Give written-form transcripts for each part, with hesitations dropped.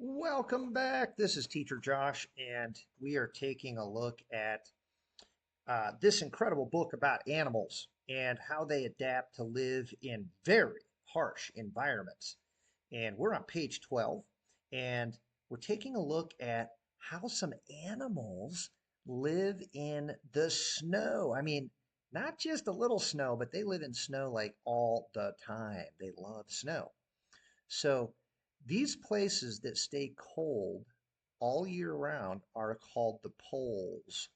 Welcome back. This is Teacher Josh, and we are taking a look at this incredible book about animals and how they adapt to live in very harsh environments. And we're on page 12, and we're taking a look at how some animals live in the snow. I mean, not just a little snow, but they live in snow like all the time. They love snow. So these places that stay cold all year round are called the poles.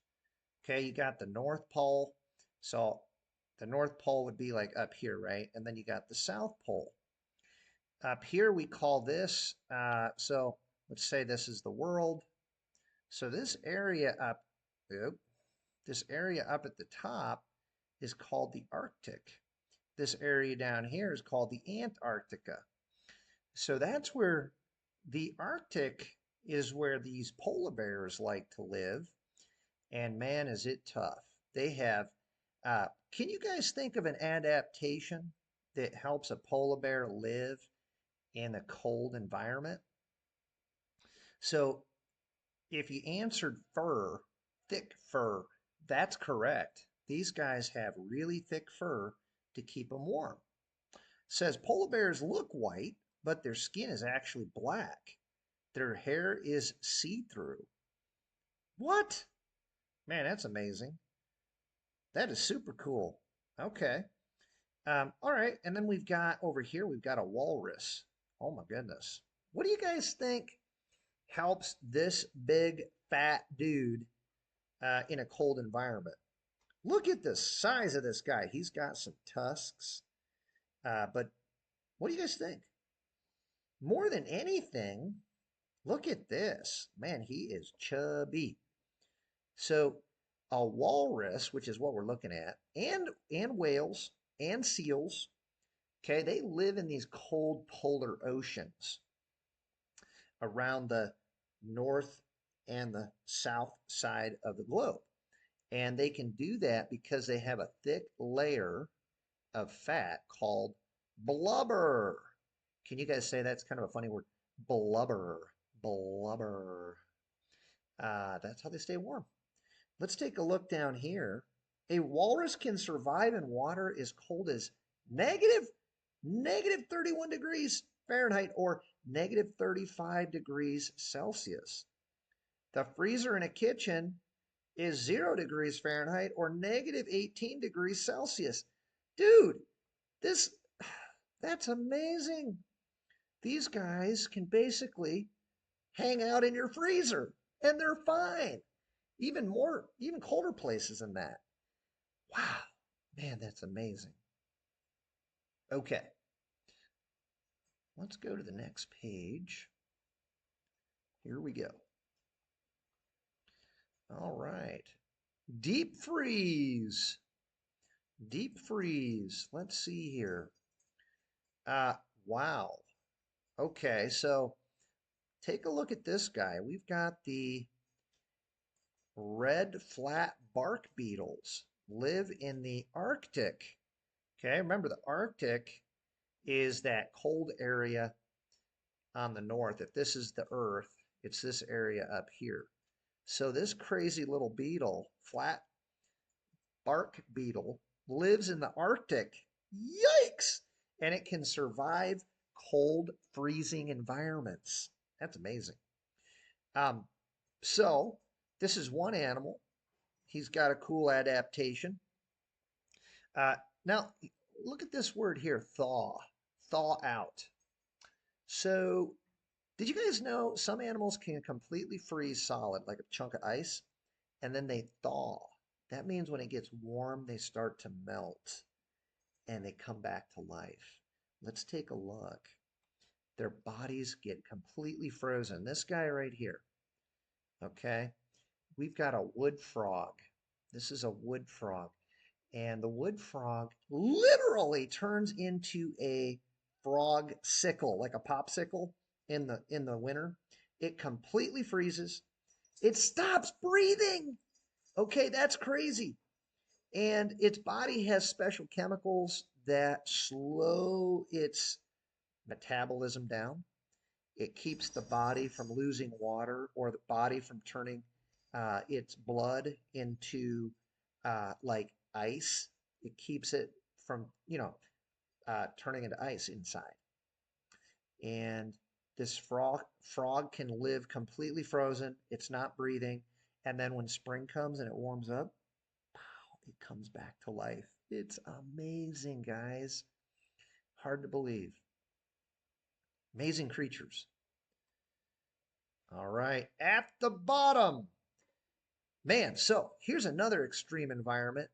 Okay, you got the North Pole. So the North Pole would be like up here, right? And then you got the South Pole. Up here we call this, so let's say this is the world. So oop, this area up at the top is called the Arctic. This area down here is called the Antarctica. So that's where the Arctic is where these polar bears like to live. And man, is it tough. They have, can you guys think of an adaptation that helps a polar bear live in a cold environment? So if you answered fur, thick fur, that's correct. These guys have really thick fur to keep them warm. It says polar bears look white, but their skin is actually black. Their hair is see-through. What? Man, that's amazing. That is super cool. Okay. All right. And then we've got over here, we've got a walrus. Oh my goodness. What do you guys think helps this big fat dude in a cold environment? Look at the size of this guy. He's got some tusks. But what do you guys think? More than anything, look at this. Man, he is chubby. So a walrus, which is what we're looking at, and whales and seals, okay, they live in these cold polar oceans around the north and the south side of the globe. And they can do that because they have a thick layer of fat called blubber. Can you guys say that's kind of a funny word? Blubber, blubber. That's how they stay warm. Let's take a look down here. A walrus can survive in water as cold as negative 31 degrees Fahrenheit or negative 35 degrees Celsius. The freezer in a kitchen is 0 degrees Fahrenheit or negative 18 degrees Celsius. Dude, this that's amazing. These guys can basically hang out in your freezer and they're fine. Even colder places than that. Wow, man, that's amazing. Okay, let's go to the next page. Here we go. All right. Deep freeze. Deep freeze. Let's see here. Uh, wow. Okay, so take a look at this guy. We've got the red flat bark beetles live in the Arctic. Okay, remember the Arctic is that cold area on the north. If this is the Earth, it's this area up here. So this crazy little beetle, flat bark beetle, lives in the Arctic. Yikes! And it can survive cold, freezing environments. That's amazing. Um, so this is one animal. He's got a cool adaptation. Uh, now, look at this word here, thaw. Thaw out. So did you guys know some animals can completely freeze solid, like a chunk of ice, and then they thaw? That means when it gets warm, they start to melt and they come back to life. Let's take a look. Their bodies get completely frozen. This guy right here, okay? We've got a wood frog. This is a wood frog. And the wood frog literally turns into a frog sickle, like a popsicle in the winter. It completely freezes. It stops breathing. Okay, that's crazy. And its body has special chemicals that slow its metabolism down. It keeps the body from losing water or the body from turning its blood into like ice. It keeps it from, turning into ice inside. And this frog can live completely frozen. It's not breathing. And then when spring comes and it warms up, it comes back to life. It's amazing, guys. Hard to believe. Amazing creatures. All right, at the bottom. Man, so here's another extreme environment.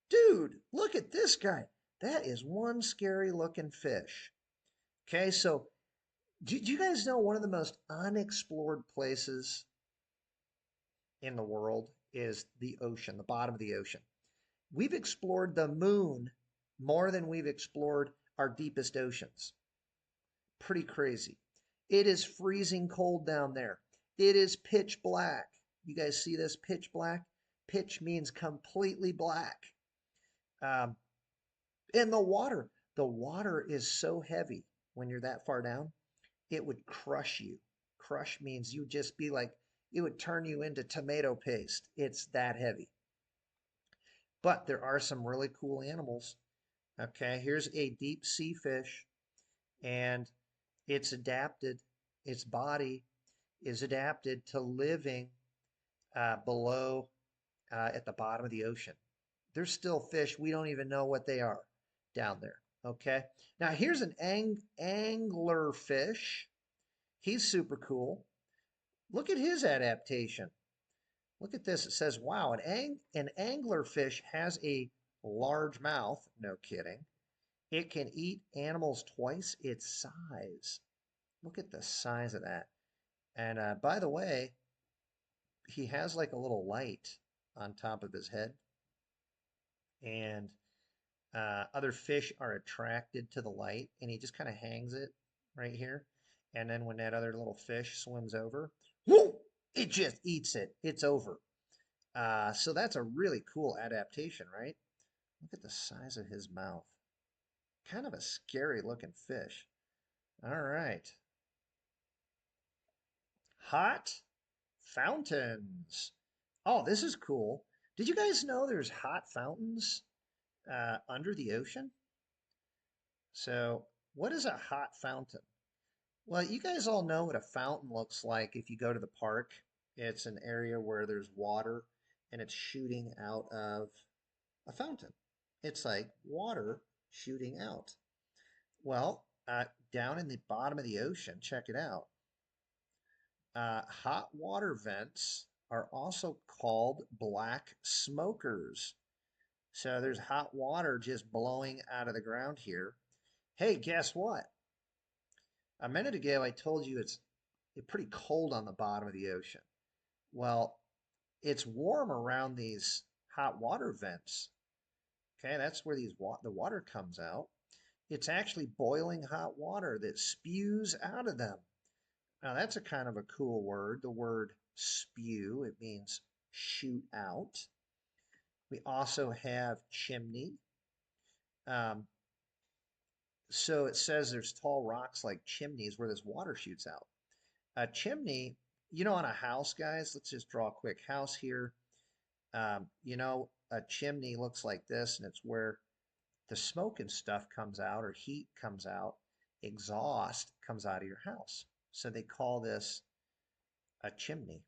Dude, look at this guy. That is one scary looking fish. Okay, so do you guys know one of the most unexplored places in the world is the ocean, the bottom of the ocean? We've explored the moon more than we've explored our deepest oceans. Pretty crazy. It is freezing cold down there. It is pitch black. You guys see this pitch black? Pitch means completely black. Um, and the water is so heavy when you're that far down, it would crush you. Crush means you just be like, it would turn you into tomato paste. It's that heavy. But there are some really cool animals. Okay, here's a deep sea fish, and it's adapted, its body is adapted to living below at the bottom of the ocean. There's still fish. We don't even know what they are down there. Okay. Now here's an angler fish. He's super cool. Look at his adaptation. Look at this. It says, wow, an anglerfish has a large mouth. No kidding. It can eat animals twice its size. Look at the size of that. And by the way, he has like a little light on top of his head. And other fish are attracted to the light. And he just kind of hangs it right here. And then when that other little fish swims over, whoo, it just eats it. It's over. So that's a really cool adaptation, right? Look at the size of his mouth. Kind of a scary looking fish. All right. Hot fountains. Oh, this is cool. Did you guys know there's hot fountains under the ocean? So, what is a hot fountain? Well, you guys all know what a fountain looks like if you go to the park. It's an area where there's water and it's shooting out of a fountain. It's like water shooting out. Well, down in the bottom of the ocean, check it out. Hot water vents are also called black smokers. So there's hot water just blowing out of the ground here. Hey, guess what? A minute ago, I told you it's pretty cold on the bottom of the ocean. Well, it's warm around these hot water vents. Okay, that's where the water comes out. It's actually boiling hot water that spews out of them. Now, that's a kind of a cool word, the word spew. It means shoot out. We also have chimney. Um, so it says there's tall rocks like chimneys where this water shoots out. A chimney, on a house, guys, let's just draw a quick house here. A chimney looks like this, and it's where the smoke and stuff comes out or heat comes out, exhaust comes out of your house. So they call this a chimney.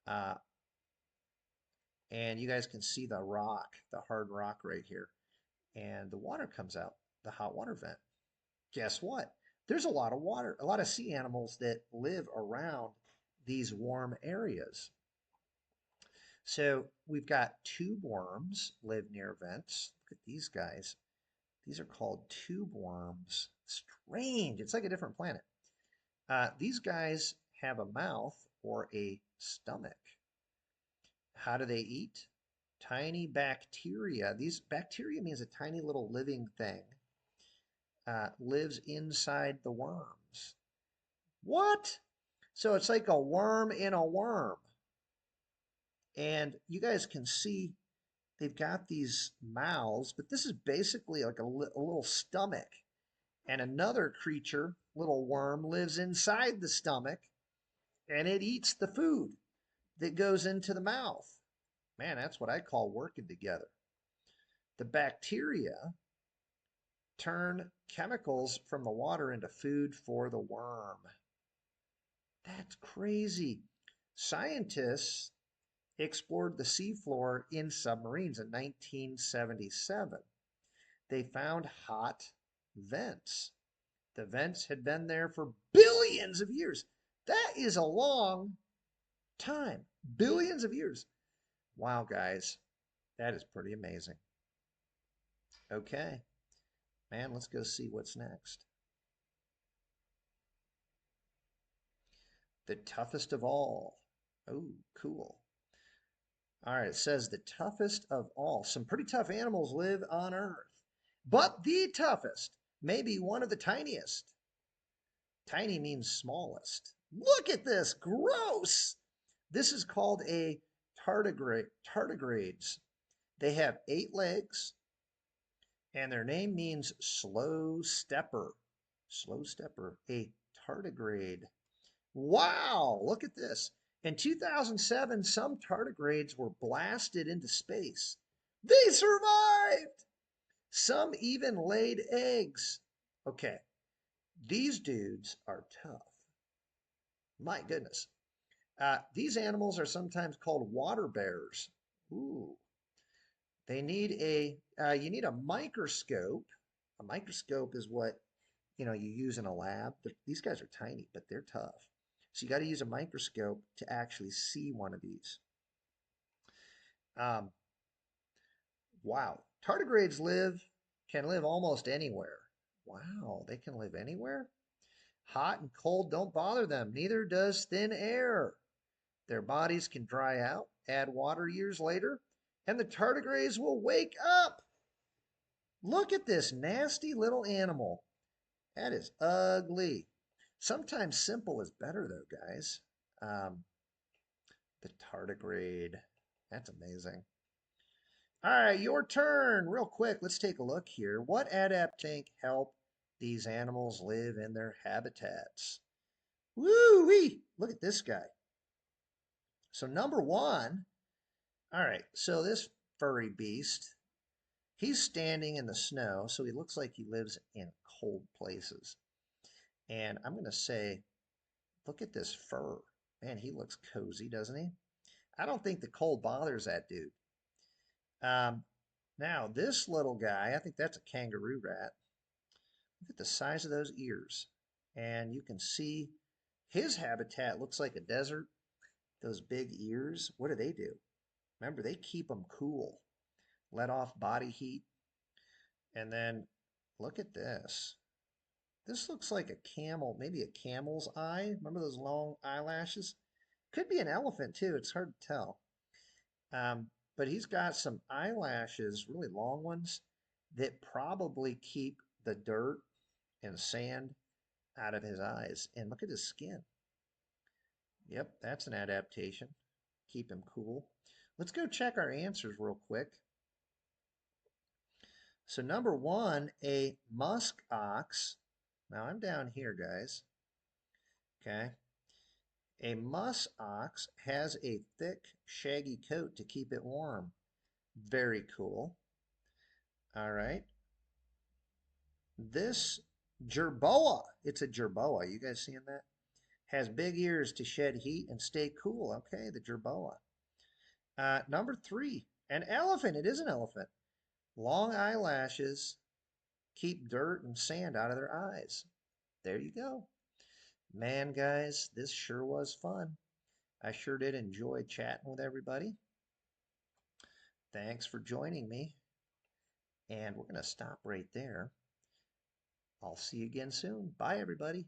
Uh, and you guys can see the rock, the hard rock right here. And the water comes out, the hot water vent. Guess what? There's a lot of water, a lot of sea animals that live around these warm areas. So we've got tube worms live near vents. Look at these guys. These are called tube worms. Strange. It's like a different planet. These guys have a mouth or a stomach. How do they eat? Tiny bacteria. These bacteria means a tiny little living thing lives inside the worms. What? So it's like a worm in a worm. And you guys can see they've got these mouths, but this is basically like a little stomach. And another creature, little worm, lives inside the stomach and it eats the food that goes into the mouth. Man, that's what I call working together. The bacteria turn chemicals from the water into food for the worm. That's crazy. Scientists explored the seafloor in submarines in 1977. They found hot vents. The vents had been there for billions of years. That is a long time. Billions of years. Wow, guys, that is pretty amazing. Okay, man, let's go see what's next. The toughest of all. Oh, cool. All right, it says the toughest of all. Some pretty tough animals live on Earth, but the toughest may be one of the tiniest. Tiny means smallest. Look at this, gross. This is called a tardigrades. They have 8 legs, and their name means slow stepper. Slow stepper, a tardigrade. Wow, look at this. In 2007, some tardigrades were blasted into space. They survived! Some even laid eggs. Okay, these dudes are tough. My goodness. These animals are sometimes called water bears. Ooh. They need you need a microscope. A microscope is what, you use in a lab. These guys are tiny, but they're tough. So you got to use a microscope to actually see one of these. Um, wow. Tardigrades can live almost anywhere. Wow, they can live anywhere? Hot and cold don't bother them. Neither does thin air. Their bodies can dry out, add water years later, and the tardigrades will wake up. Look at this nasty little animal. That is ugly. Sometimes simple is better, though, guys. Um, the tardigrade. That's amazing. All right, your turn. Real quick, let's take a look here. What adaptations help these animals live in their habitats? Woo-wee! Look at this guy. So number one, all right, so this furry beast, he's standing in the snow, so he looks like he lives in cold places. And I'm going to say, look at this fur. Man, he looks cozy, doesn't he? I don't think the cold bothers that dude. Um, Now, this little guy, I think that's a kangaroo rat. Look at the size of those ears. And you can see his habitat looks like a desert. Those big ears, what do? Remember, they keep them cool, let off body heat. And then look at this. This looks like a camel, maybe a camel's eye. Remember those long eyelashes? Could be an elephant too. It's hard to tell. But he's got some eyelashes, really long ones, that probably keep the dirt and sand out of his eyes. And look at his skin. Yep, that's an adaptation. Keep him cool. Let's go check our answers real quick. So number one, a musk ox. Now I'm down here, guys. Okay. A musk ox has a thick, shaggy coat to keep it warm. Very cool. All right. This jerboa, it's a jerboa. You guys seeing that? Has big ears to shed heat and stay cool. Okay, the jerboa. Number three, an elephant. It is an elephant. Long eyelashes keep dirt and sand out of their eyes. There you go. Man, guys, this sure was fun. I sure did enjoy chatting with everybody. Thanks for joining me. And we're going to stop right there. I'll see you again soon. Bye, everybody.